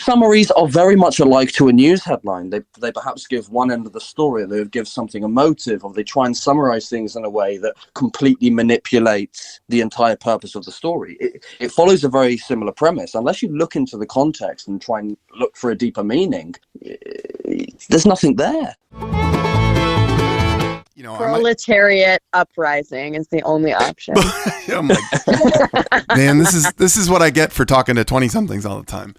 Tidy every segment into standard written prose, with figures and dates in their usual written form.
summaries are very much alike to a news headline. They perhaps give one end of the story, they would give something emotive, or they try and summarize things in a way that completely manipulates the entire purpose of the story. It follows a very similar premise. Unless you look into the context and try and look for a deeper meaning, there's nothing there. You know, proletariat uprising is the only option. Oh my God. Man, this is what I get for talking to 20-somethings all the time.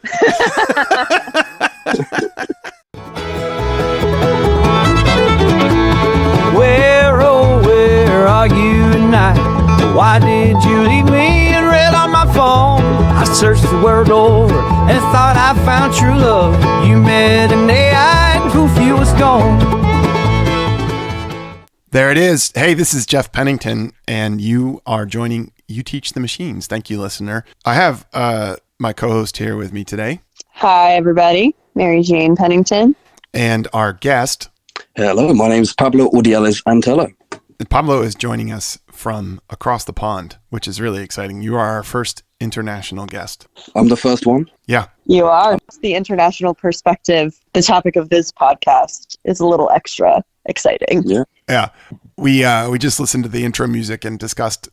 Where, oh, where are you tonight? Why did you leave me in red on my phone? I searched the world over and thought I found true love. You met an AI and poof, you was gone. There it is. Hey, this is Jeff Pennington, and you are joining You Teach the Machines. Thank you, listener. I have my co-host here with me today. Hi, everybody. Mary Jane Pennington. And our guest. Hello, my name is Pablo Urdiales Antelo. Pablo is joining us from across the pond, which is really exciting. You are our first international guest. I'm the first one? Yeah. You are. The international perspective, the topic of this podcast, is a little extra exciting. Yeah. We just listened to the intro music and discussed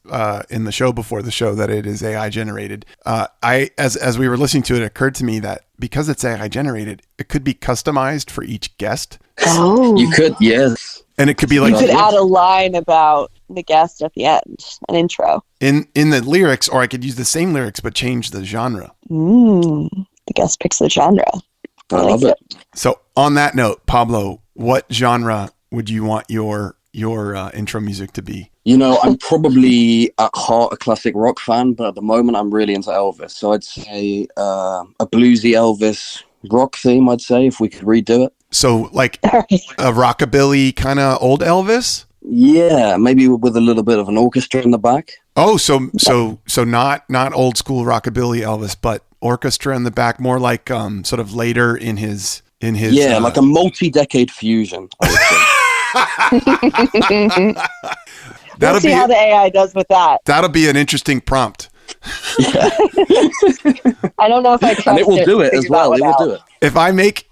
in the show before the show that it is AI generated. As we were listening to it, it occurred to me that because it's AI generated, it could be customized for each guest. Oh. You could, yes. And it could be like you could add a line about the guest at the end, an intro. In the lyrics, or I could use the same lyrics but change the genre. The guest picks the genre. I love it. So on that note, Pablo, what genre would you want your intro music to be? You know, I'm probably at heart a classic rock fan, but at the moment I'm really into Elvis. So I'd say a bluesy Elvis rock theme, I'd say, if we could redo it. So like a rockabilly kind of old Elvis? Yeah, maybe with a little bit of an orchestra in the back. Oh, so not old school rockabilly Elvis, but orchestra in the back, more like sort of later in his like a multi-decade fusion, I would say. We'll see how the AI does with that. That'll be an interesting prompt. Yeah. I don't know if I trust it. And it will do it as well. It will do it. If I make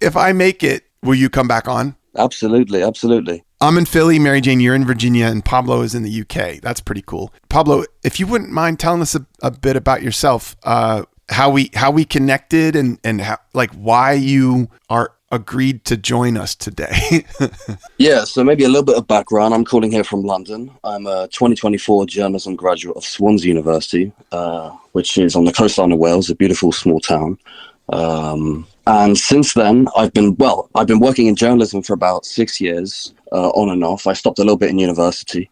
it, will you come back on? Absolutely. I'm in Philly, Mary Jane, you're in Virginia, and Pablo is in the UK. That's pretty cool. Pablo, if you wouldn't mind telling us a bit about yourself, how we connected and how, like why you are agreed to join us today. Yeah, so maybe a little bit of background. I'm calling here from London. I'm a 2024 journalism graduate of Swansea University, which is on the coastline of Wales, a beautiful small town. And since then, I've been working in journalism for about 6 years, on and off. I stopped a little bit in university.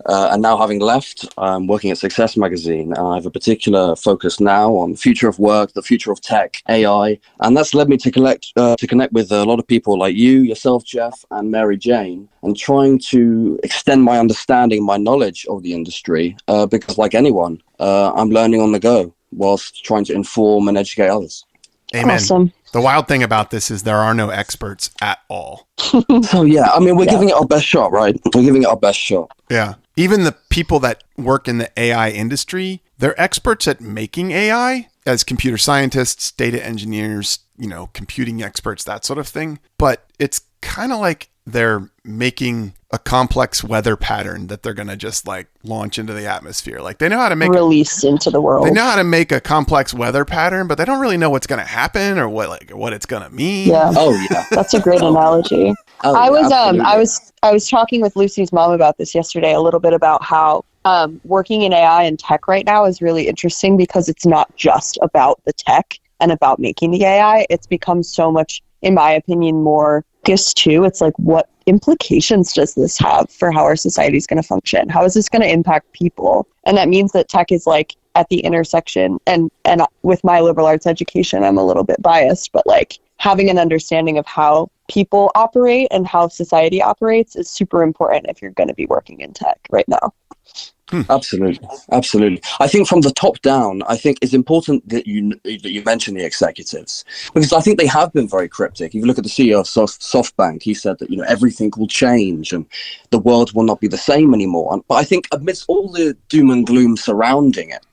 And now, having left, I'm working at Success Magazine, and I have a particular focus now on the future of work, the future of tech, AI, and that's led me to connect with a lot of people like you, yourself, Jeff, and Mary Jane, and trying to extend my understanding, my knowledge of the industry, because like anyone, I'm learning on the go whilst trying to inform and educate others. Amen. Awesome. The wild thing about this is there are no experts at all. So yeah, I mean, we're giving it our best shot, right? We're giving it our best shot. Yeah. Even the people that work in the AI industry, they're experts at making AI as computer scientists, data engineers, computing experts, that sort of thing. But it's kind of like they're making a complex weather pattern that they're going to just like launch into the atmosphere. Like they know how to make release into the world. They know how to make a complex weather pattern, but they don't really know what's going to happen or what it's going to mean. Yeah. Oh yeah. That's a great analogy. I was talking with Lucy's mom about this yesterday, a little bit about how working in AI and tech right now is really interesting because it's not just about the tech and about making the AI. It's become so much, in my opinion, more focused too. It's like, what implications does this have for how our society is going to function? How is this going to impact people? And that means that tech is like at the intersection. And with my liberal arts education, I'm a little bit biased, but like having an understanding of how people operate and how society operates is super important if you're going to be working in tech right now. Absolutely. I think from the top down, I think it's important that you mention the executives, because I think they have been very cryptic. If you look at the CEO of SoftBank, he said that everything will change and the world will not be the same anymore. But I think amidst all the doom and gloom surrounding it,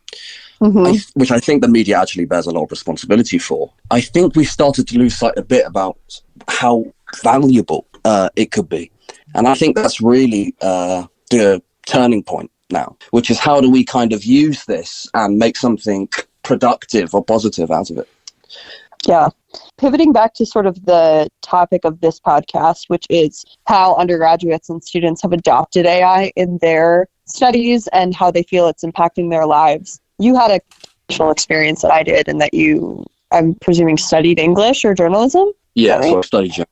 which I think the media actually bears a lot of responsibility for. I think we started to lose sight a bit about how valuable it could be. And I think that's really the turning point now, which is how do we kind of use this and make something productive or positive out of it? Yeah. Pivoting back to sort of the topic of this podcast, which is how undergraduates and students have adopted AI in their studies and how they feel it's impacting their lives. You had a professional experience that I did, and that you, I'm presuming, studied English or journalism? Yeah, right? So I studied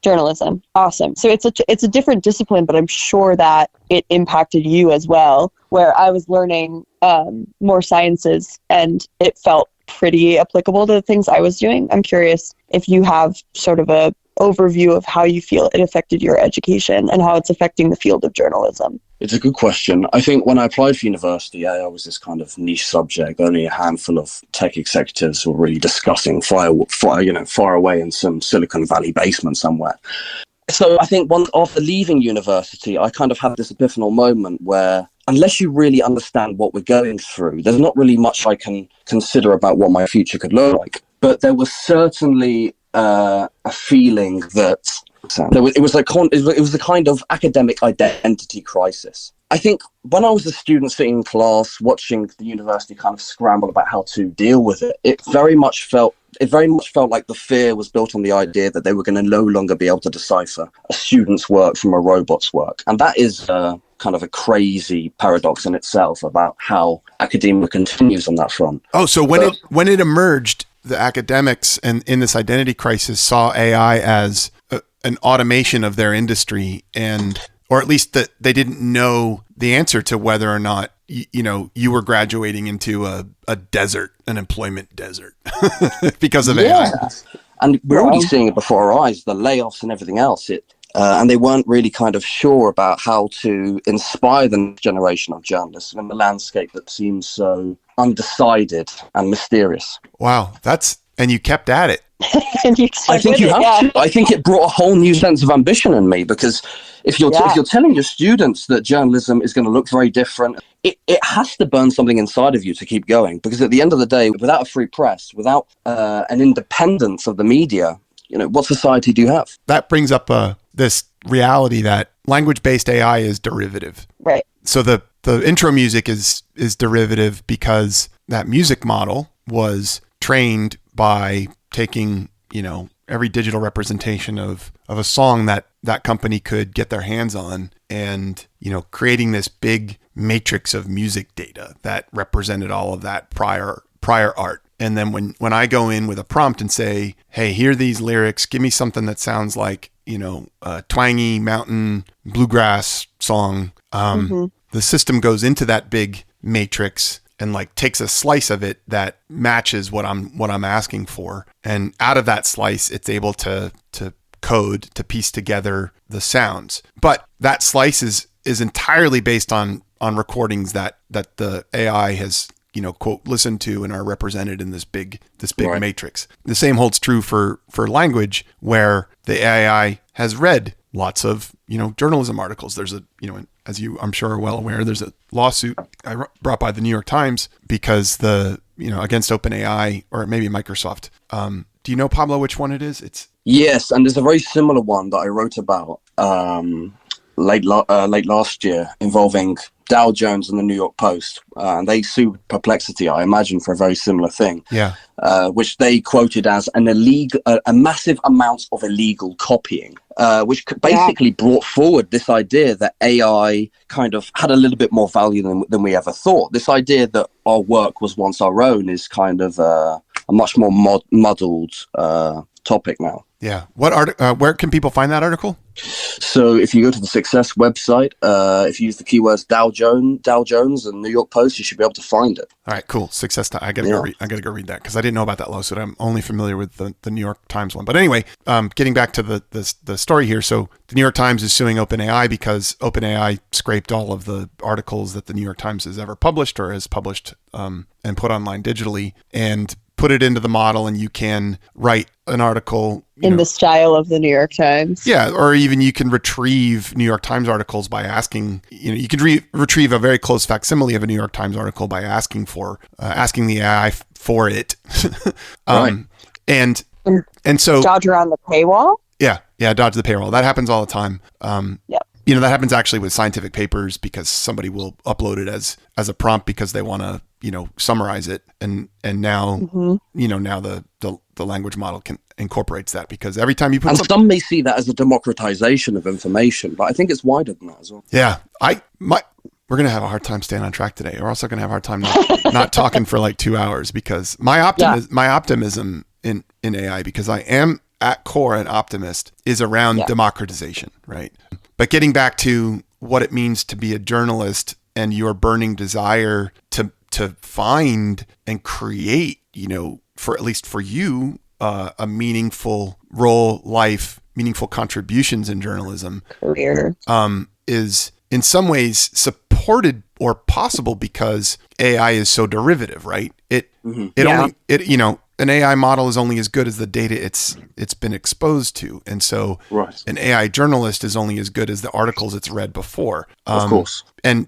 journalism. Awesome. So it's a different discipline, but I'm sure that it impacted you as well, where I was learning more sciences and it felt pretty applicable to the things I was doing. I'm curious if you have sort of a overview of how you feel it affected your education and how it's affecting the field of journalism. It's a good question. I think when I applied for university, AI was this kind of niche subject. Only a handful of tech executives were really discussing far away in some Silicon Valley basement somewhere. So I think after leaving university, I kind of had this epiphanal moment where unless you really understand what we're going through, there's not really much I can consider about what my future could look like. But there was certainly a feeling that it was a kind of academic identity crisis. I think when I was a student sitting in class watching the university kind of scramble about how to deal with it, it very much felt like the fear was built on the idea that they were going to no longer be able to decipher a student's work from a robot's work. And that is kind of a crazy paradox in itself about how academia continues on that front. Oh, so when it emerged, the academics and in this identity crisis saw AI as an automation of their industry, or at least that they didn't know the answer to whether or not you were graduating into an employment desert because of AI. And we're already seeing it before our eyes, the layoffs and everything else. And they weren't really kind of sure about how to inspire the next generation of journalists in a landscape that seems so undecided and mysterious. Wow, and you kept at it. I think you have to. I think it brought a whole new sense of ambition in me, because if you're telling your students that journalism is going to look very different, it has to burn something inside of you to keep going. Because at the end of the day, without a free press, without an independence of the media, what society do you have? That brings up this reality that language-based AI is derivative. Right. So the intro music is derivative because that music model was trained by taking, every digital representation of a song that company could get their hands on and, creating this big matrix of music data that represented all of that prior art. And then when I go in with a prompt and say, hey, hear these lyrics, give me something that sounds like, a twangy mountain bluegrass song, the system goes into that big matrix and takes a slice of it that matches what I'm asking for. And out of that slice, it's able to code, to piece together the sounds. But that slice is entirely based on recordings that the AI has, quote, listened to and are represented in this big right. matrix. The same holds true for language, where the AI has read lots of, journalism articles. There's as you, I'm sure, are well aware, there's a lawsuit brought by the New York Times because against OpenAI, or maybe Microsoft. Do you know, Pablo, which one it is? Yes, and there's a very similar one that I wrote about late last year involving Dow Jones and the New York Post, and they sued Perplexity, I imagine, for a very similar thing. Yeah, which they quoted as a massive amount of illegal copying, which basically brought forward this idea that AI kind of had a little bit more value than we ever thought. This idea that our work was once our own is kind of a much more muddled topic now. Yeah. Where can people find that article? So if you go to the Success website, if you use the keywords Dow Jones and New York Post, you should be able to find it. All right, cool. Success. I gotta go read that because I didn't know about that lawsuit. I'm only familiar with the New York Times one. But anyway, getting back to the story here. So the New York Times is suing OpenAI because OpenAI scraped all of the articles that the New York Times has ever published or has published and put online digitally and put it into the model, and you can write an article in the style of the New York Times. Yeah, or even you can retrieve New York Times articles by asking, you can retrieve a very close facsimile of a New York Times article by asking the AI for it. Right. And so dodge around the paywall. Yeah, dodge the paywall. That happens all the time. Yeah. That happens actually with scientific papers because somebody will upload it as a prompt because they want to, summarize it. And now, now the language model incorporates that because every time you put some may see that as a democratization of information, but I think it's wider than that as well. Yeah. We're going to have a hard time staying on track today. We're also going to have a hard time not talking for like 2 hours because my optimism in AI, because I am at core an optimist, is around democratization, right? But getting back to what it means to be a journalist and your burning desire to find and create, for at least for you, a meaningful role, life, meaningful contributions in journalism, career, is in some ways supported or possible because AI is so derivative, right? An AI model is only as good as the data it's been exposed to. And so an AI journalist is only as good as the articles it's read before. Of course. And,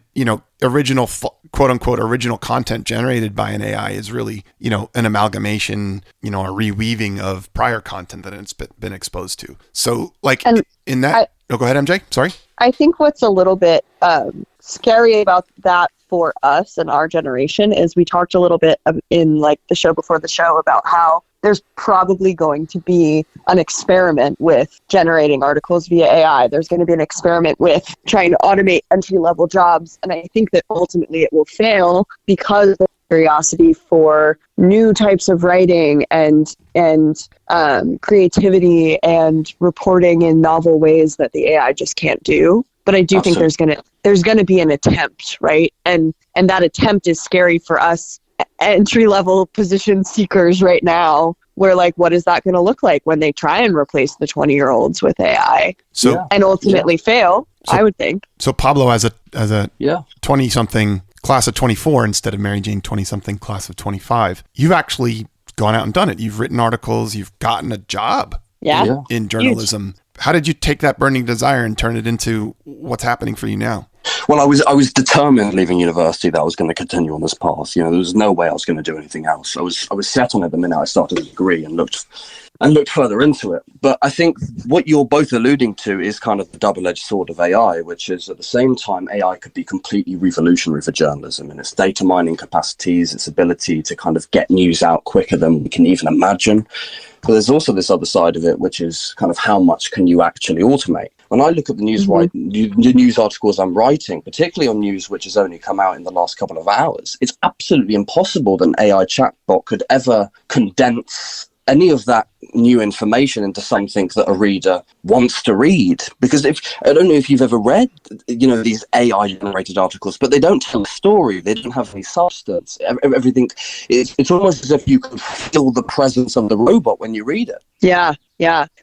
original, quote unquote, original content generated by an AI is really, an amalgamation, a reweaving of prior content that it's been exposed to. So go ahead, MJ. Sorry. I think what's a little bit scary about that for us and our generation is we talked a little bit in like the show before the show about how there's probably going to be an experiment with generating articles via AI. There's going to be an experiment with trying to automate entry-level jobs. And I think that ultimately it will fail because of curiosity for new types of writing and creativity and reporting in novel ways that the AI just can't do. But I do think there's gonna be an attempt, right? And that attempt is scary for us entry-level position seekers right now. We're like, what is that going to look like when they try and replace the 20-year-olds with AI? And ultimately fail, I would think. So Pablo, as a 20-something class of 24 instead of Mary Jane 20-something class of 25, you've actually gone out and done it. You've written articles. You've gotten a job in journalism. Huge. How did you take that burning desire and turn it into what's happening for you now? Well, I was determined leaving university that I was going to continue on this path. There was no way I was going to do anything else. I was set on it the minute I started a degree and looked further into it. But I think what you're both alluding to is kind of the double-edged sword of AI, which is at the same time AI could be completely revolutionary for journalism in its data mining capacities, its ability to kind of get news out quicker than we can even imagine. But there's also this other side of it, which is kind of how much can you actually automate? When I look at the news articles I'm writing, particularly on news which has only come out in the last couple of hours, it's absolutely impossible that an AI chatbot could ever condense any of that new information into something that a reader wants to read. Because I don't know if you've ever read, these AI generated articles, but they don't tell a story. They don't have any substance. Everything, it's almost as if you can feel the presence of the robot when you read it. Yeah,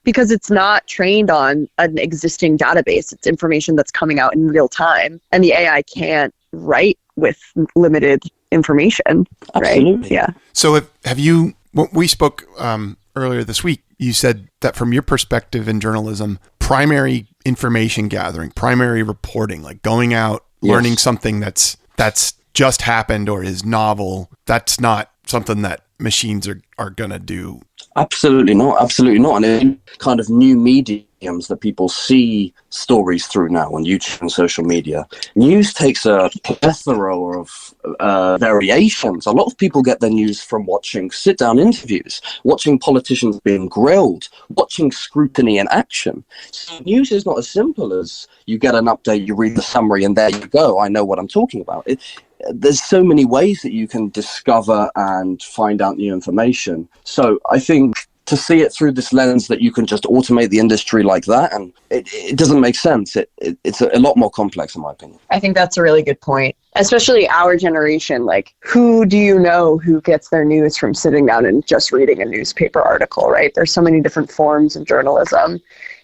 because it's not trained on an existing database. It's information that's coming out in real time, and the AI can't write with limited information. Absolutely. Right? Yeah. So when we spoke earlier this week, you said that from your perspective in journalism, primary information gathering, primary reporting, like going out, learning something that's just happened or is novel, that's not something that machines are going to do. Absolutely not. Absolutely not. And in kind of new mediums that people see stories through now on YouTube and social media, news takes a plethora of variations. A lot of people get their news from watching sit-down interviews, watching politicians being grilled, watching scrutiny in action. So news is not as simple as you get an update, you read the summary, and there you go. I know what I'm talking about. There's so many ways that you can discover and find out new information. So I think to see it through this lens that you can just automate the industry like that, and it doesn't make sense. It's a lot more complex, in my opinion. I think that's a really good point, especially our generation. Like, who do you know who gets their news from sitting down and just reading a newspaper article, right? There's so many different forms of journalism,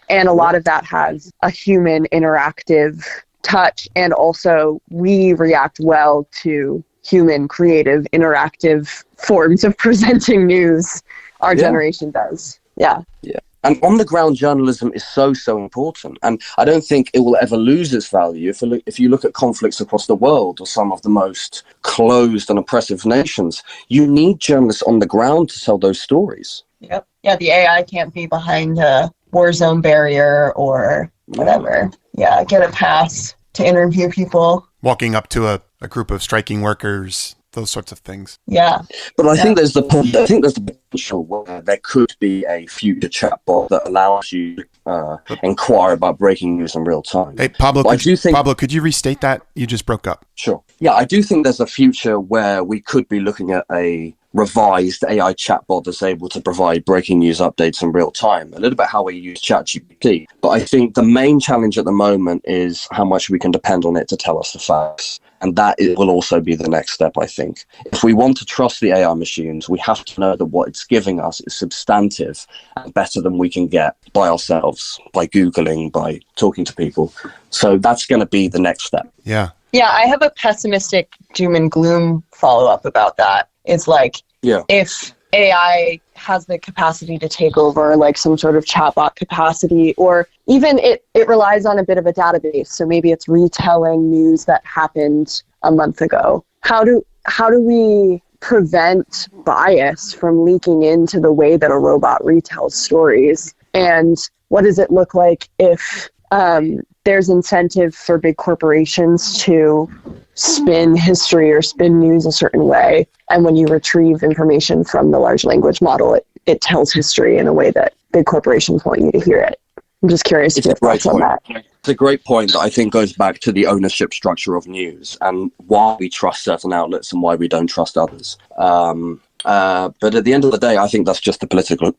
and a lot of that has a human interactive touch, and also we react well to human creative interactive forms of presenting news. Our generation does. Yeah. Yeah. And on the ground journalism is so important. And I don't think it will ever lose its value. If you look at conflicts across the world or some of the most closed and oppressive nations, you need journalists on the ground to tell those stories. Yep. Yeah, the AI can't be behind a war zone barrier or whatever. Yeah, get a pass to interview people. Walking up to a group of striking workers, those sorts of things. Yeah. But I think there's the potential where there could be a future chatbot that allows you to inquire about breaking news in real time. Hey, Pablo, could you restate that? You just broke up. Sure. Yeah, I do think there's a future where we could be looking at a revised AI chatbot that's able to provide breaking news updates in real time, a little bit how we use ChatGPT. But I think the main challenge at the moment is how much we can depend on it to tell us the facts. And that will also be the next step, I think. If we want to trust the AI machines, we have to know that what it's giving us is substantive and better than we can get by ourselves, by Googling, by talking to people. So that's going to be the next step. Yeah. Yeah, I have a pessimistic doom and gloom follow-up about that. It's like, if AI has the capacity to take over, like some sort of chatbot capacity, or even it relies on a bit of a database. So maybe it's retelling news that happened a month ago. How do we prevent bias from leaking into the way that a robot retells stories? And what does it look like if there's incentive for big corporations to spin history or spin news a certain way, and when you retrieve information from the large language model, it tells history in a way that big corporations want you to hear it? I'm just curious to get thoughts on that. It's a great point that I think goes back to the ownership structure of news and why we trust certain outlets and why we don't trust others. But at the end of the day, I think that's just the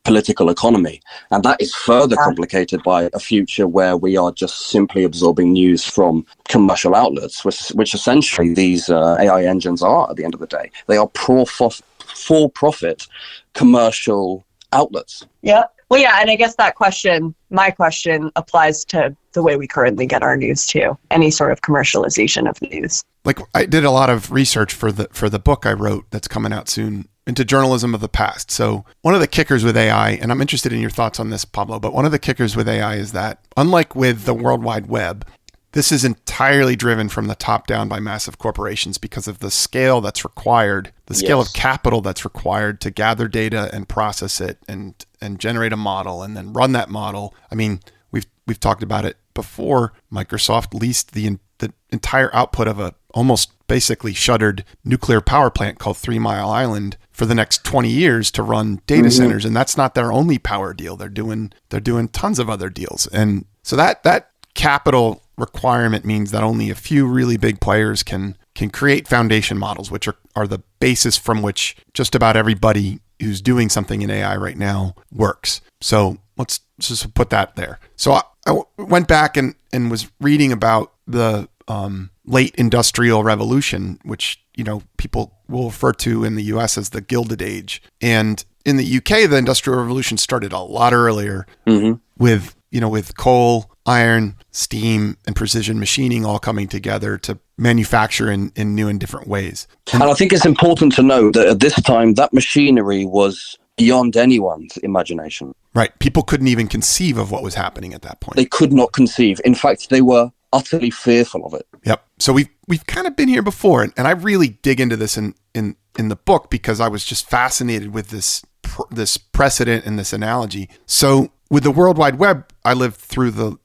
political economy. And that is further complicated by a future where we are just simply absorbing news from commercial outlets, which essentially these AI engines are at the end of the day. They are for-profit commercial outlets. Yeah. Well, yeah, and I guess my question applies to the way we currently get our news too. Any sort of commercialization of news. Like, I did a lot of research for the book I wrote that's coming out soon into journalism of the past. So one of the kickers with AI, and I'm interested in your thoughts on this, Pablo, but one of the kickers with AI is that, unlike with the World Wide Web, this is entirely driven from the top down by massive corporations because of the scale that's required, the scale of capital that's required to gather data and process it and generate a model and then run that model. I mean, we've talked about it before. Microsoft leased the entire output of a almost basically shuttered nuclear power plant called 3 Mile Island for the next 20 years to run data centers. And that's not their only power deal. They're doing tons of other deals. And so that capital requirement means that only a few really big players can create foundation models, which are the basis from which just about everybody who's doing something in AI right now works. So let's just put that there. So I went back and was reading about the late industrial revolution, which, people will refer to in the US as the Gilded Age. And in the UK, the Industrial Revolution started a lot earlier with coal, iron, steam, and precision machining all coming together to manufacture in new and different ways. And I think it's important to know that at this time, that machinery was beyond anyone's imagination. Right. People couldn't even conceive of what was happening at that point. They could not conceive. In fact, they were utterly fearful of it. Yep. So we've kind of been here before, and I really dig into this in the book because I was just fascinated with this precedent and this analogy. So with the World Wide Web, I lived through the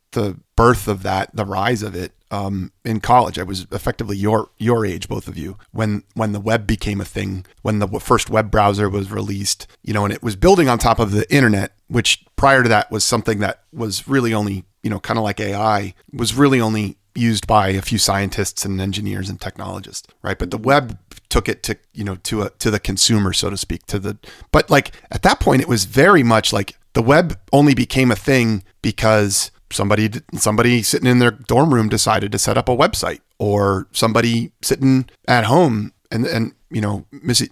birth of that, the rise of it, in college. I was effectively your age, both of you, when the web became a thing, when the first web browser was released, and it was building on top of the internet, which prior to that was something that was really only, kind of like AI, was really only used by a few scientists and engineers and technologists, right? But the web took it to the consumer, so to speak, but like at that point, it was very much like the web only became a thing because somebody sitting in their dorm room decided to set up a website, or somebody sitting at home and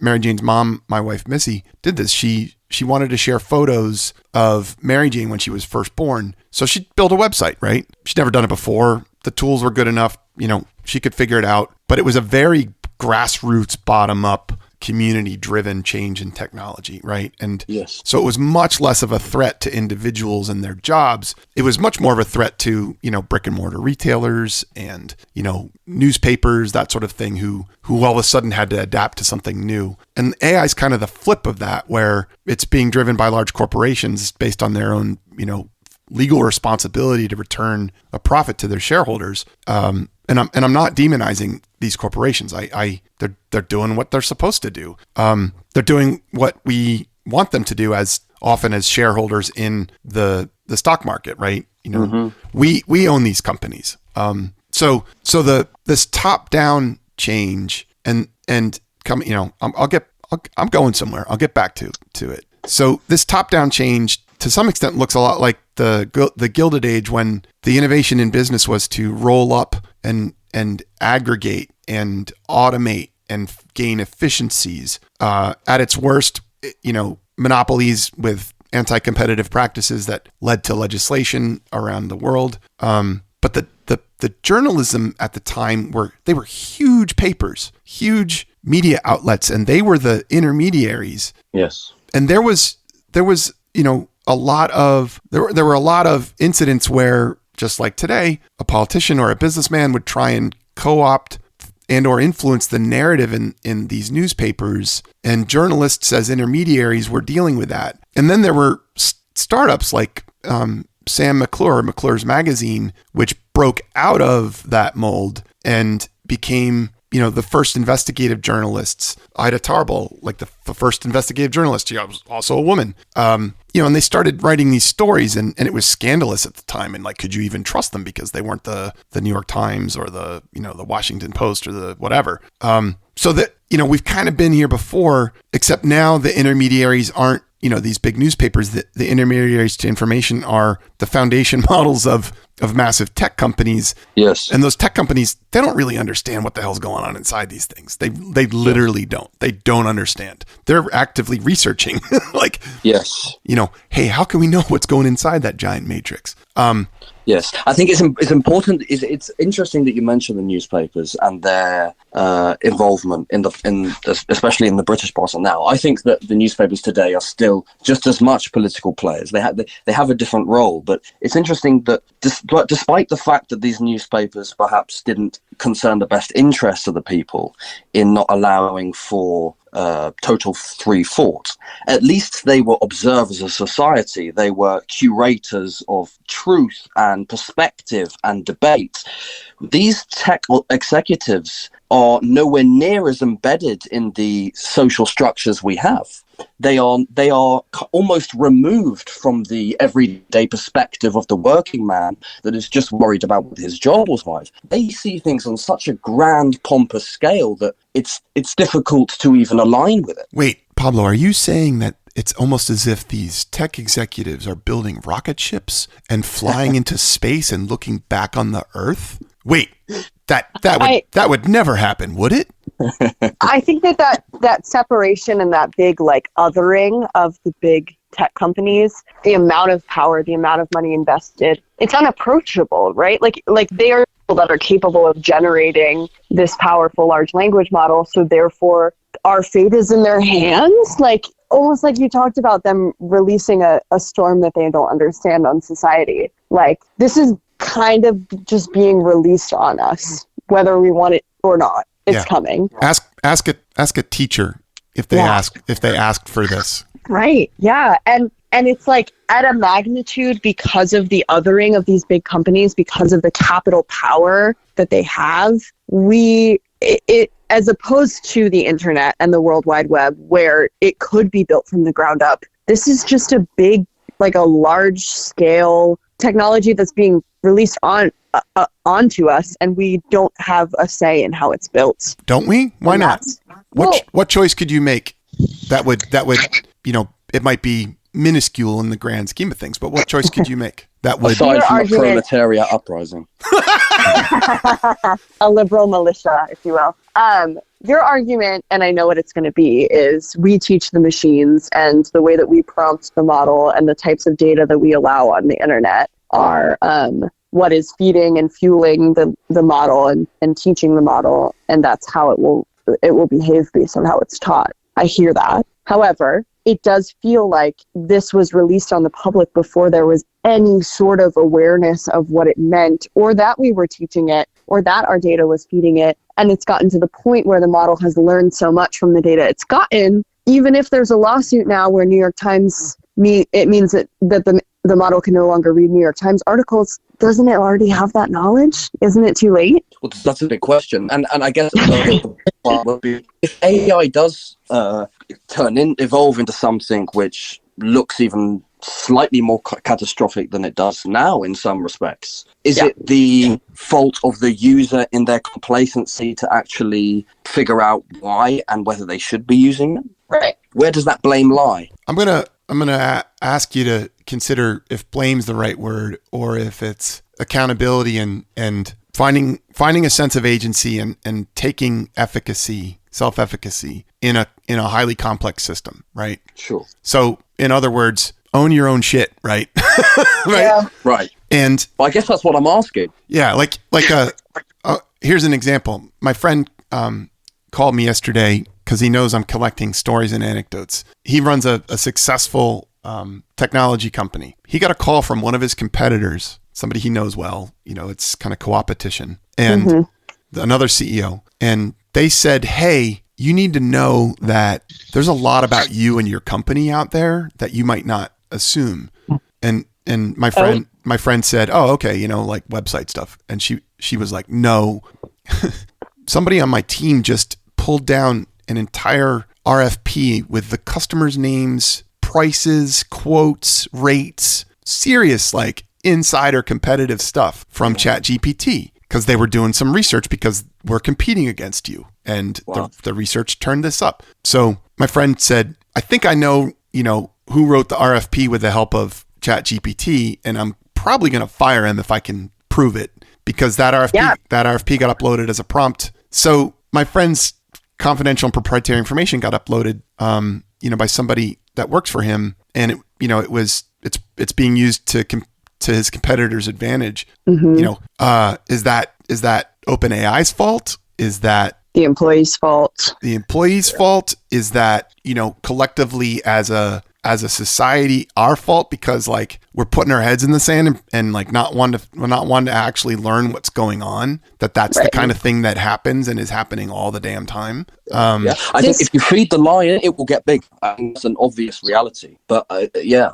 Mary Jane's mom, my wife Missy, did this. She wanted to share photos of Mary Jane when she was first born, so she built a website, right? She'd never done it before. The tools were good enough, she could figure it out, but it was a very grassroots, bottom up community-driven change in technology, right? And Yes. so it was much less of a threat to individuals and their jobs. It was much more of a threat to, brick and mortar retailers and, newspapers, that sort of thing, who all of a sudden had to adapt to something new. And AI is kind of the flip of that, where it's being driven by large corporations based on their own, legal responsibility to return a profit to their shareholders. And I'm not demonizing these corporations. They're doing what they're supposed to do. They're doing what we want them to do as often as shareholders in the stock market, right? We own these companies. So this top down change and come, I'm going somewhere. I'll get back to it. So this top down change to some extent looks a lot like the Gilded Age, when the innovation in business was to roll up and aggregate and automate and gain efficiencies. At its worst, monopolies with anti-competitive practices that led to legislation around the world. But the journalism at the time were huge papers, huge media outlets, and they were the intermediaries. Yes. And there was there were a lot of incidents where, just like today, a politician or a businessman would try and co-opt and or influence the narrative in these newspapers, and journalists as intermediaries were dealing with that. And then there were startups like Sam McClure, McClure's Magazine, which broke out of that mold and became the first investigative journalists. Ida Tarbell, like the first investigative journalist. She was also a woman. And they started writing these stories, and it was scandalous at the time. And like, could you even trust them? Because they weren't the New York Times or the Washington Post or the whatever. So that, we've kind of been here before, except now the intermediaries aren't, these big newspapers. The intermediaries to information are the foundation models of massive tech companies. Yes. And those tech companies, they don't really understand what the hell's going on inside these things. They literally don't. They don't understand. They're actively researching like, yes, hey, how can we know what's going inside that giant matrix? Yes, I think it's important. It's interesting that you mention the newspapers and their involvement especially in the British parcel now. I think that the newspapers today are still just as much political players. They have a different role, but it's interesting that despite the fact that these newspapers perhaps didn't concern the best interests of the people in not allowing for total free thought, at least they were observers of society. They were curators of truth and perspective and debate. These tech executives are nowhere near as embedded in the social structures we have. They are almost removed from the everyday perspective of the working man that is just worried about what his job was like. They see things on such a grand, pompous scale that it's difficult to even align with it. Wait, Pablo, are you saying that it's almost as if these tech executives are building rocket ships and flying into space and looking back on the Earth? Wait, that would never happen, would it? I think that separation and that big othering of the big tech companies, the amount of power, the amount of money invested, it's unapproachable, right? Like they are people that are capable of generating this powerful large language model. So therefore our fate is in their hands. Almost like you talked about them releasing a storm that they don't understand on society. This is kind of just being released on us, whether we want it or not. It's coming. Ask a teacher if they asked for this. Right. Yeah. And it's at a magnitude because of the othering of these big companies, because of the capital power that they have. It as opposed to the internet and the World Wide Web, where it could be built from the ground up. This is just a big, a large scale technology that's being released onto us, and we don't have a say in how it's built. Don't we? Why not? What choice could you make that would it might be minuscule in the grand scheme of things, but what choice could you make that would aside from a proletariat uprising? A liberal militia, if you will. Your argument, and I know what it's going to be, is we teach the machines, and the way that we prompt the model and the types of data that we allow on the internet are what is feeding and fueling the model and teaching the model, and that's how it will it will behave based on how it's taught. I hear that. However, it does feel like this was released on the public before there was any sort of awareness of what it meant, or that we were teaching it, or that our data was feeding it. And it's gotten to the point where the model has learned so much from the data it's gotten. Even if there's a lawsuit now where New York Times, it means that the model can no longer read New York Times articles, doesn't it already have that knowledge? Isn't it too late? Well, that's a big question. And I guess the part would be, if AI does evolve into something which looks even slightly more catastrophic than it does now in some respects, is it the fault of the user in their complacency to actually figure out why and whether they should be using it? Right. Where does that blame lie? I'm gonna ask you to consider if blame's the right word, or if it's accountability and finding a sense of agency and taking self-efficacy in a highly complex system, right? Sure. So in other words, own your own shit, right? Right. Yeah. Right. And I guess that's what I'm asking. yeah, here's an example. My friend called me yesterday because he knows I'm collecting stories and anecdotes. He runs a successful technology company. He got a call from one of his competitors, somebody he knows well. It's kind of co-opetition, and another CEO. And they said, hey, you need to know that there's a lot about you and your company out there that you might not assume. And my friend said, oh, okay, like website stuff. And she was like, no, somebody on my team just pulled down an entire RFP with the customers' names, prices, quotes, rates, serious like insider competitive stuff from ChatGPT, because they were doing some research because we're competing against you. And wow. the research turned this up. So my friend said, I think I know, who wrote the RFP with the help of ChatGPT, and I'm probably going to fire him if I can prove it, because that RFP got uploaded as a prompt. So my friend's confidential and proprietary information got uploaded, by somebody that works for him, and it's being used to his competitor's advantage. Mm-hmm. Is that OpenAI's fault? Is that the employee's fault? The employee's fault? Is that collectively as a society our fault, because like we're putting our heads in the sand and like not one to actually learn what's going on, that's right. The kind of thing that happens and is happening all the damn time. I think if you feed the lion, it will get big. It's an obvious reality, but I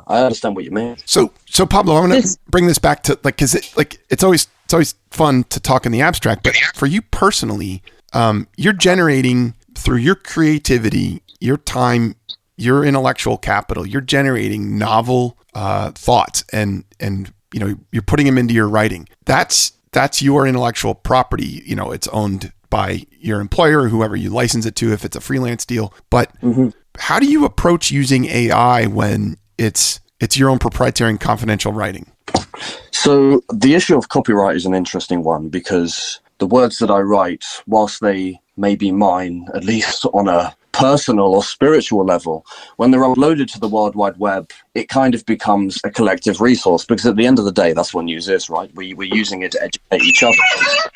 understand what you mean. So Pablo, I'm going to bring this back to because it's always fun to talk in the abstract, but for you personally, you're generating through your creativity, your time, your intellectual capital, you're generating novel thoughts and you're putting them into your writing. That's your intellectual property. It's owned by your employer or whoever you license it to if it's a freelance deal. But how do you approach using AI when it's your own proprietary and confidential writing? So the issue of copyright is an interesting one, because the words that I write, whilst they may be mine, at least on a personal or spiritual level, when they're uploaded to the World Wide Web, it kind of becomes a collective resource, because at the end of the day, that's what news is, right? We're using it to educate each other.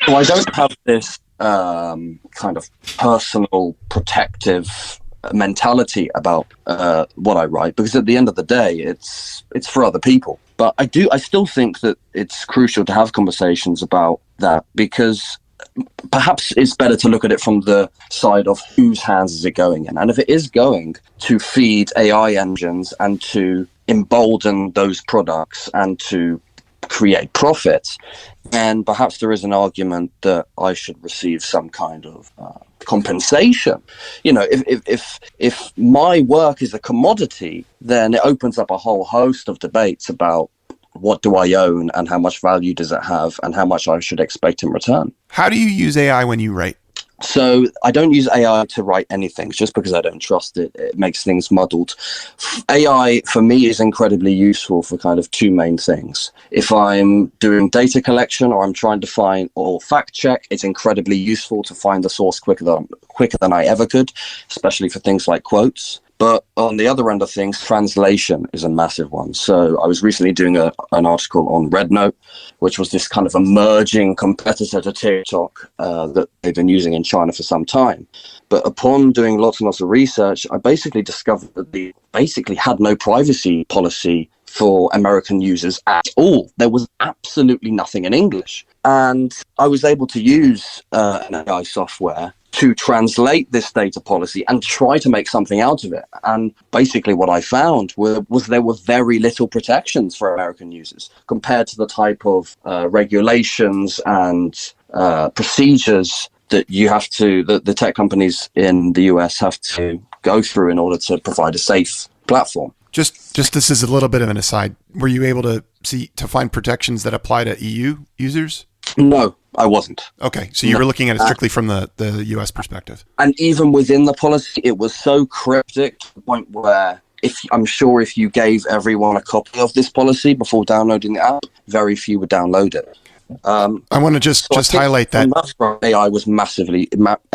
So I don't have this kind of personal protective mentality about what I write, because at the end of the day, it's for other people. But I still think that it's crucial to have conversations about that, because perhaps it's better to look at it from the side of whose hands is it going in. And if it is going to feed AI engines and to embolden those products and to create profits, then perhaps there is an argument that I should receive some kind of compensation. If my work is a commodity, then it opens up a whole host of debates about what do I own and how much value does it have and how much I should expect in return. How do you use AI when you write? So I don't use AI to write anything, just because I don't trust it. It makes things muddled. AI for me is incredibly useful for kind of two main things. If I'm doing data collection or I'm trying to find or fact check, it's incredibly useful to find the source quicker than I ever could, especially for things like quotes. But on the other end of things, translation is a massive one. So I was recently doing an article on RedNote, which was this kind of emerging competitor to TikTok that they've been using in China for some time. But upon doing lots and lots of research, I basically discovered that they basically had no privacy policy for American users at all. There was absolutely nothing in English. And I was able to use an AI software to translate this data policy and try to make something out of it. And basically what I found was there were very little protections for American users compared to the type of regulations and procedures that you have to, the tech companies in the US have to go through in order to provide a safe platform. Just this is a little bit of an aside. Were you able to find protections that apply to EU users? No, I wasn't. Okay, so you were looking at it strictly from the US perspective. And even within the policy, it was so cryptic to the point where I'm sure if you gave everyone a copy of this policy before downloading the app, very few would download it. I want to just highlight that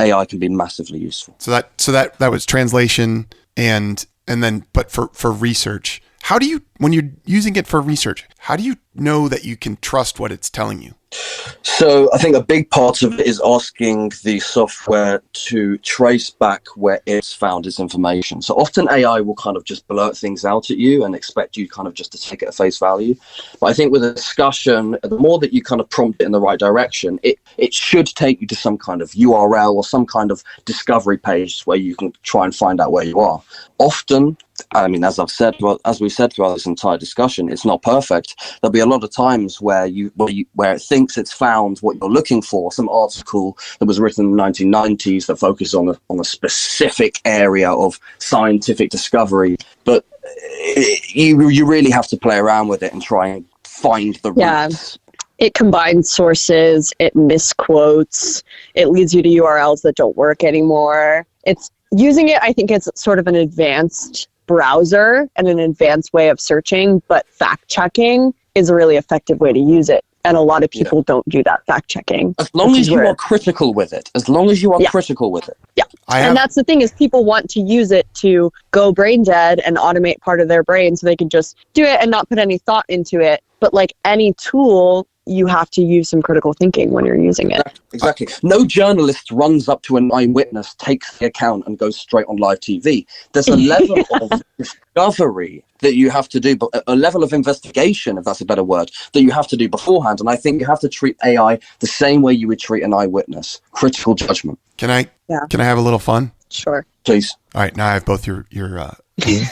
AI can be massively useful. So that was translation and then but for research, how do you, when you're using it for research, how do you know that you can trust what it's telling you? So I think a big part of it is asking the software to trace back where it's found its information. So often AI will kind of just blurt things out at you and expect you kind of just to take it at face value. But I think with a discussion, the more that you kind of prompt it in the right direction, it should take you to some kind of URL or some kind of discovery page where you can try and find out where you are. Often, I mean, as we said throughout this entire discussion, it's not perfect. There'll be a lot of times where it thinks it's found what you're looking for. Some article that was written in the 1990s that focused on a specific area of scientific discovery, but you really have to play around with it and try and find the roots. It combines sources, it misquotes, it leads you to URLs that don't work anymore. It's using it, I think it's sort of an advanced browser and an advanced way of searching, but fact checking is a really effective way to use it. And a lot of people don't do that fact checking. As long as you are critical with it. Critical with it. Yeah. And that's the thing, is people want to use it to go brain dead and automate part of their brain so they can just do it and not put any thought into it. But like any tool, you have to use some critical thinking when you're using it. Exactly. No journalist runs up to an eyewitness, takes the account and goes straight on live TV. There's a level of discovery that you have to do, but a level of investigation, if that's a better word, that you have to do beforehand. And I think you have to treat AI the same way you would treat an eyewitness. Critical judgment. Can I have a little fun? Sure. Please. All right. Now I have both your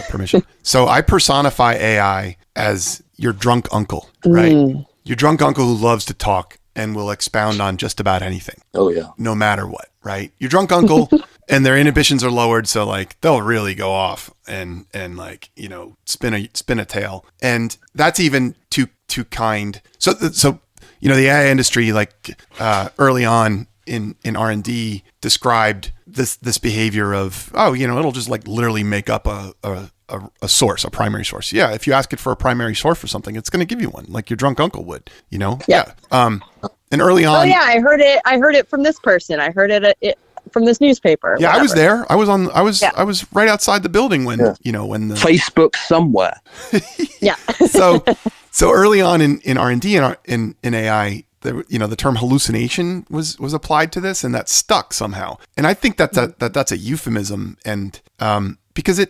permission. So I personify AI as your drunk uncle, right? Your drunk uncle who loves to talk and will expound on just about anything. Oh, yeah. No matter what, right? Your drunk uncle and their inhibitions are lowered. So like they'll really go off and like, you know, spin a tale. And that's even too kind. So, you know, the AI industry, like early on in R&D described this behavior of, you know, it'll just like literally make up a source, a primary source. Yeah, if you ask it for a primary source for something, it's going to give you one, like your drunk uncle would, you know? Yeah. And early on... Oh, yeah, I heard it from this person. I heard it from this newspaper. Yeah, I was there. I was right outside the building when, you know, when the... Facebook somewhere. Yeah. So early on in R&D in AI, the term hallucination was applied to this, and that stuck somehow. And I think that's a euphemism, and because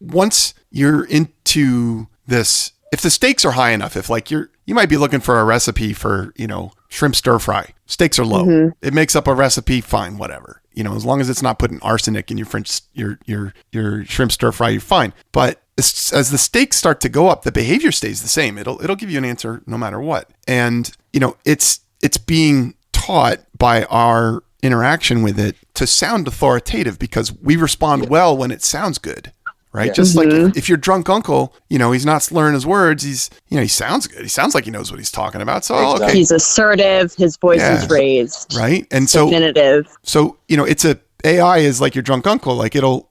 once you're into this, if the stakes are high enough, if like you might be looking for a recipe for, you know, shrimp stir fry, stakes are low. Mm-hmm. It makes up a recipe, fine, whatever. You know, as long as it's not putting arsenic in your shrimp stir fry, you're fine. But as the stakes start to go up, the behavior stays the same. It'll give you an answer no matter what. And, you know, it's being taught by our interaction with it to sound authoritative because we respond well when it sounds good, right? Yeah. Just like if your drunk uncle, you know, he's not slurring his words, he sounds good. He sounds like he knows what he's talking about. So okay. He's assertive, his voice is raised. Right. And definitive. So, you know, AI is like your drunk uncle, like it'll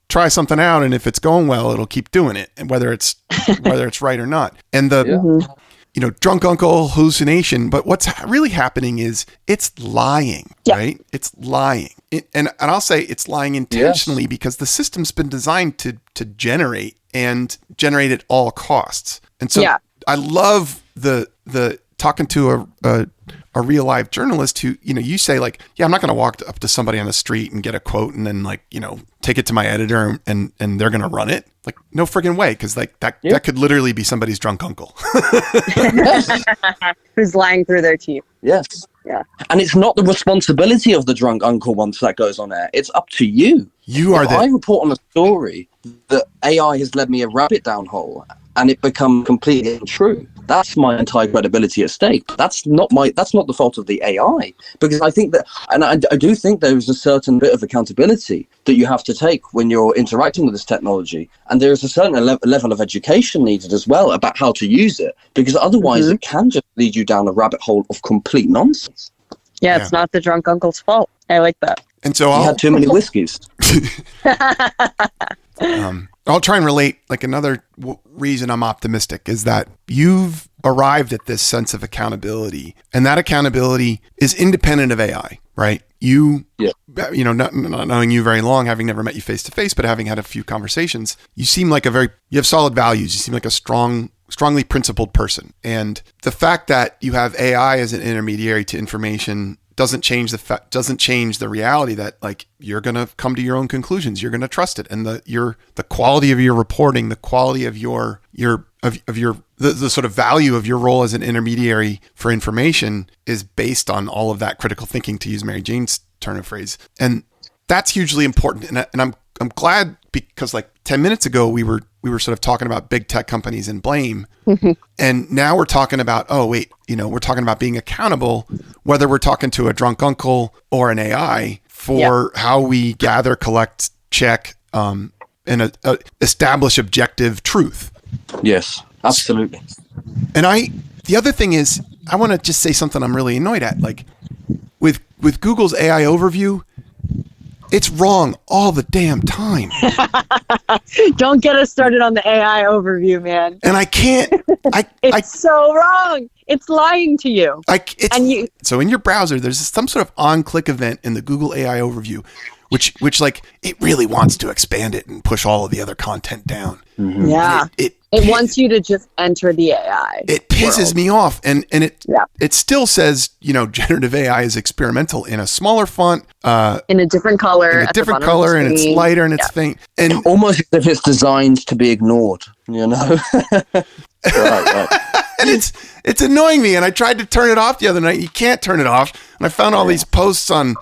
try something out, and if it's going well, it'll keep doing it, and whether it's right or not. And drunk uncle hallucination. But what's really happening is it's lying, right? It's lying. And I'll say it's lying intentionally because the system's been designed to generate and generate at all costs. And so I love the talking to a real live journalist who, you say like, I'm not going to walk up to somebody on the street and get a quote and then like, take it to my editor and they're going to run it. Like, no friggin' way. Cause like that could literally be somebody's drunk uncle. Who's lying through their teeth. Yes. Yeah. And it's not the responsibility of the drunk uncle once that goes on air. It's up to you. I report on a story that AI has led me a rabbit down hole and it become completely untrue. That's my entire credibility at stake. That's not the fault of the AI, because I think that, and I do think there is a certain bit of accountability that you have to take when you're interacting with this technology, and there is a certain level of education needed as well about how to use it, because otherwise it can just lead you down a rabbit hole of complete nonsense. Yeah, it's not the drunk uncle's fault. I like that. And so he had too many whiskeys. I'll try and relate. Like another reason I'm optimistic is that you've arrived at this sense of accountability, and that accountability is independent of AI, right? Not knowing you very long, having never met you face to face, but having had a few conversations, you seem like you have solid values. You seem like a strongly principled person. And the fact that you have AI as an intermediary to information doesn't change the reality that like you're going to come to your own conclusions. You're going to trust it. And the quality of your reporting, the quality of the sort of value of your role as an intermediary for information is based on all of that critical thinking, to use Mary Jane's turn of phrase. And that's hugely important. And I'm glad, because like 10 minutes ago, we were sort of talking about big tech companies and blame. And now we're talking about, we're talking about being accountable, whether we're talking to a drunk uncle or an AI for how we gather, collect, check, and establish objective truth. Yes, absolutely. And the other thing is, I want to just say something I'm really annoyed at. Like with Google's AI overview, it's wrong all the damn time. Don't get us started on the AI overview, man. And I can't. It's so wrong. It's lying to you. So in your browser, there's some sort of on-click event in the Google AI overview, which like it really wants to expand it and push all of the other content down. Mm-hmm. Yeah. It wants you to just enter the AI. It pisses me off. And it still says, generative AI is experimental in a smaller font. In a different color. And it's lighter and it's faint. And almost as if it's designed to be ignored, right. And it's annoying me. And I tried to turn it off the other night. You can't turn it off. And I found all these posts on,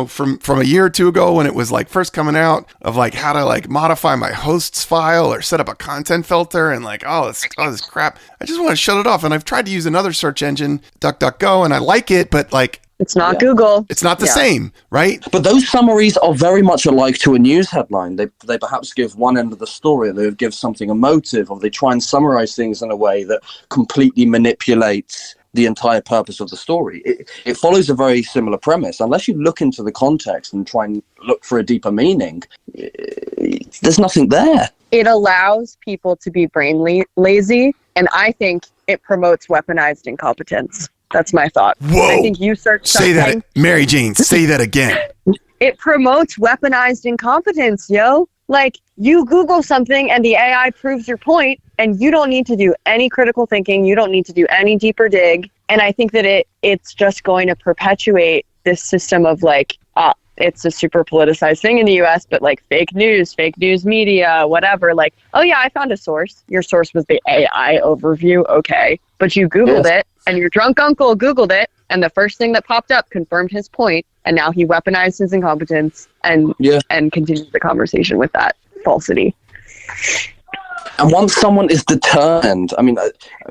from a year or two ago when it was like first coming out, of like how to like modify my hosts file or set up a content filter and like all this crap. I just want to shut it off. And I've tried to use another search engine, DuckDuckGo, and I like it, but like it's not Google. It's not the same, right? But those summaries are very much alike to a news headline. They perhaps give one end of the story, they give something emotive, or they try and summarize things in a way that completely manipulates the entire purpose of the story. It follows a very similar premise. Unless you look into the context and try and look for a deeper meaning, there's nothing there. It allows people to be brain lazy, and I think it promotes weaponized incompetence. That's my thought. Whoa! I think you search something. Say that, Mary Jane. Say that again. It promotes weaponized incompetence, yo. Like, you Google something and the AI proves your point, and you don't need to do any critical thinking. You don't need to do any deeper dig. And I think that it's just going to perpetuate this system of like, it's a super politicized thing in the US, but like fake news media, whatever. Like, oh yeah, I found a source. Your source was the AI overview. Okay. But you Googled it, and your drunk uncle Googled it, and the first thing that popped up confirmed his point, and now he weaponized his incompetence and continued the conversation with that falsity. And once someone is determined,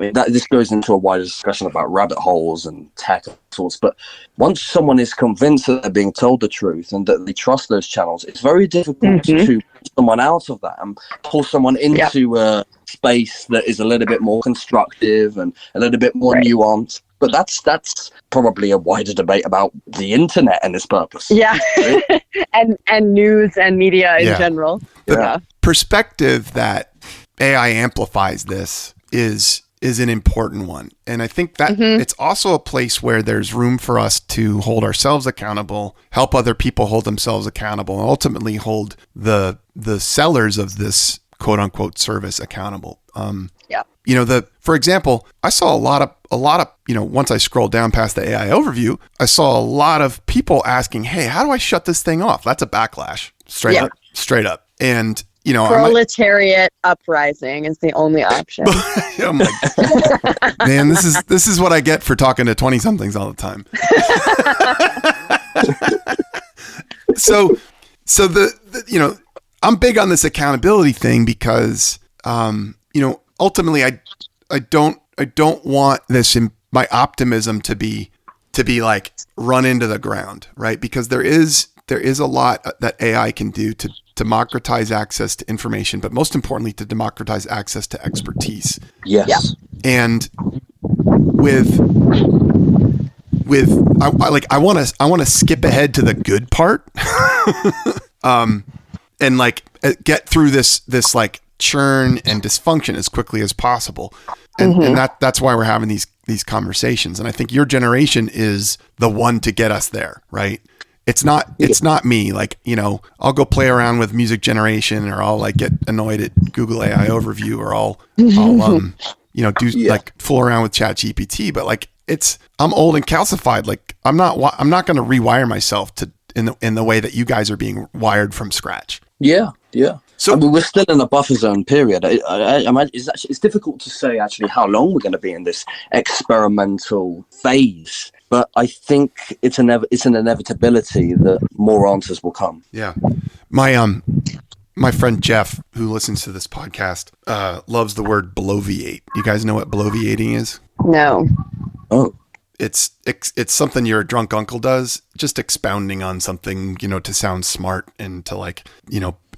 this goes into a wider discussion about rabbit holes and tech and sorts, but once someone is convinced that they're being told the truth and that they trust those channels, it's very difficult to pull someone out of that and pull someone into a space that is a little bit more constructive and a little bit more nuanced. But that's probably a wider debate about the internet and its purpose. Yeah. and news and media in general. The perspective that AI amplifies this is is an important one. And I think that it's also a place where there's room for us to hold ourselves accountable, help other people hold themselves accountable, and ultimately hold the sellers of this quote unquote service accountable. For example, I saw a lot of, once I scrolled down past the AI overview, I saw a lot of people asking, hey, how do I shut this thing off? That's a backlash straight up. And, proletariat uprising is the only option. Oh my man, this is what I get for talking to 20 somethings all the time. So I'm big on this accountability thing because, ultimately I don't want this my optimism to be like run into the ground, right? Because there is a lot that AI can do to democratize access to information, but most importantly, to democratize access to expertise. Yes. Yeah. And I want to skip ahead to the good part, and like get through this like churn and dysfunction as quickly as possible. And that's why we're having these conversations. And I think your generation is the one to get us there, right? It's not me. Like, I'll go play around with music generation, or I'll like get annoyed at Google AI overview, or I'll like fool around with Chat GPT. But like, I'm old and calcified. Like I'm not going to rewire myself in the way that you guys are being wired from scratch. Yeah. Yeah. So we're still in a buffer zone period. It's difficult to say actually how long we're going to be in this experimental phase, but I think it's an inevitability that more answers will come. Yeah, my friend Jeff, who listens to this podcast, loves the word bloviate. You guys know what bloviating is? No. Oh. It's something your drunk uncle does, just expounding on something, to sound smart and to like,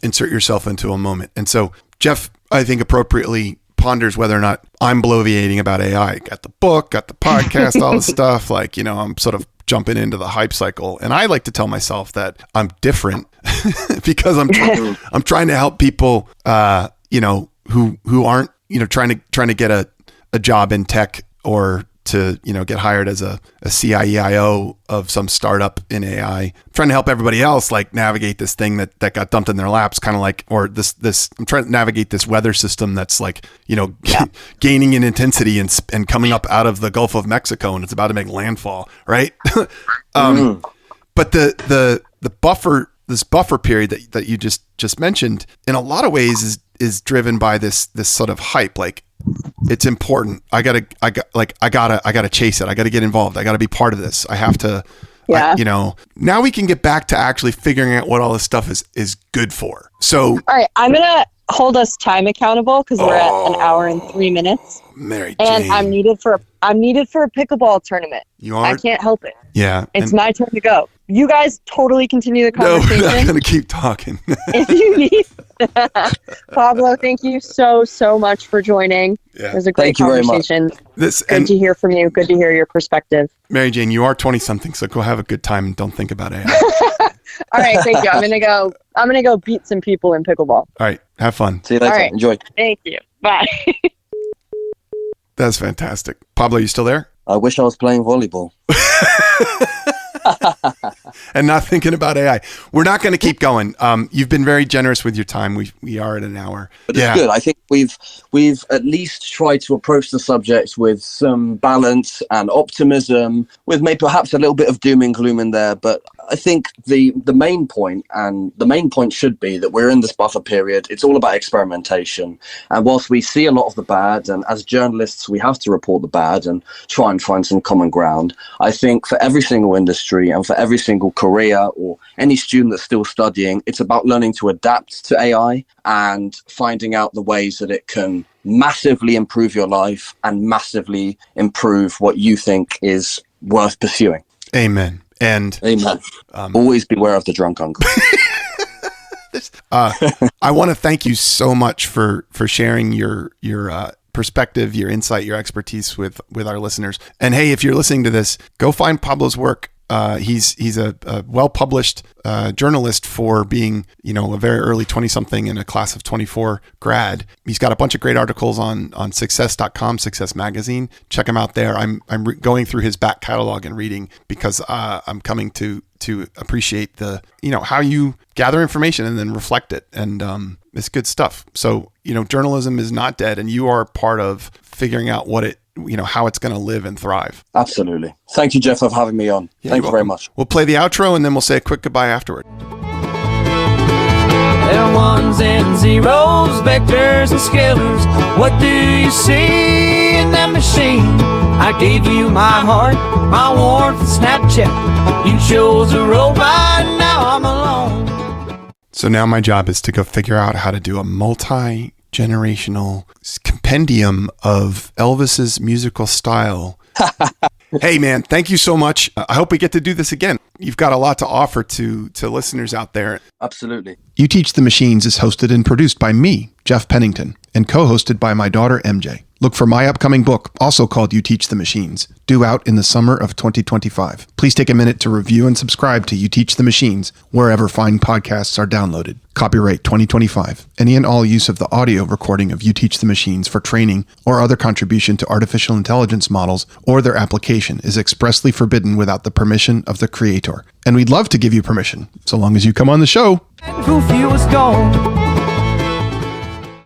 insert yourself into a moment. And so Jeff, I think appropriately ponders whether or not I'm bloviating about AI. Got the book, got the podcast, all the stuff. Like, I'm sort of jumping into the hype cycle. And I like to tell myself that I'm different because I'm trying to help people, who aren't, trying to get a job in tech, or to, get hired as a CIO of some startup in AI. I'm trying to help everybody else like navigate this thing that got dumped in their laps, kind of like, or this, I'm trying to navigate this weather system that's like, gaining in intensity and coming up out of the Gulf of Mexico, and it's about to make landfall. Right. But the buffer period that you just mentioned, in a lot of ways is driven by this sort of hype. Like, it's important. I gotta chase it. I gotta get involved. I gotta be part of this. I have to, now we can get back to actually figuring out what all this stuff is good for. So, all right, I'm going to hold us time accountable because we're at an hour and 3 minutes. Mary Jane. And I'm needed for a pickleball tournament. You are? I can't help it. Yeah. It's my turn to go. You guys totally continue the conversation. No, we're not going to keep talking. If you need Pablo, thank you so much for joining. Yeah. It was a great conversation. Good to hear from you. Good to hear your perspective. Mary Jane, you are 20 something, so go have a good time and don't think about it. All right, thank you. I'm gonna go beat some people in pickleball. All right, have fun. See you later. Right. Enjoy. Thank you. Bye. That's fantastic. Pablo, you still there? I wish I was playing volleyball. And not thinking about AI. We're not going to keep going. You've been very generous with your time. We are at an hour. But it's good. I think we've at least tried to approach the subject with some balance and optimism, with maybe perhaps a little bit of doom and gloom in there. But I think the main point should be that we're in this buffer period. It's all about experimentation. And whilst we see a lot of the bad, and as journalists, we have to report the bad and try and find some common ground, I think for every single industry and for every single career or any student that's still studying, it's about learning to adapt to AI and finding out the ways that it can massively improve your life and massively improve what you think is worth pursuing. Amen. And amen. Always beware of the drunk uncle. I want to thank you so much for sharing your perspective, your insight, your expertise with our listeners. And hey, if you're listening to this, go find Pablo's work. He's a well-published journalist for being, a very early 20-something in a class of 24 grad. He's got a bunch of great articles on success.com, Success Magazine. Check him out there. I'm going through his back catalog and reading because I'm coming to appreciate the, how you gather information and then reflect it. And it's good stuff. So, journalism is not dead, and you are part of figuring out how it's going to live and thrive. Absolutely. Thank you, Jeff, for having me on. Thank you very much. We'll play the outro and then we'll say a quick goodbye afterward. There are ones and zeros, vectors and scalars. What do you see in that machine? I gave you my heart, my warmth, and Snapchat. You chose a robot, now I'm alone. So now my job is to go figure out how to do a multi-generational compendium of Elvis's musical style. Hey man, thank you so much. I hope we get to do this again. You've got a lot to offer to listeners out there. Absolutely. You Teach the Machines is hosted and produced by me, Jeff Pennington, and co-hosted by my daughter, MJ. Look for my upcoming book, also called You Teach the Machines, due out in the summer of 2025. Please take a minute to review and subscribe to You Teach the Machines wherever fine podcasts are downloaded. Copyright 2025. Any and all use of the audio recording of You Teach the Machines for training or other contribution to artificial intelligence models or their application is expressly forbidden without the permission of the creator. And we'd love to give you permission, so long as you come on the show. Goofy was gone.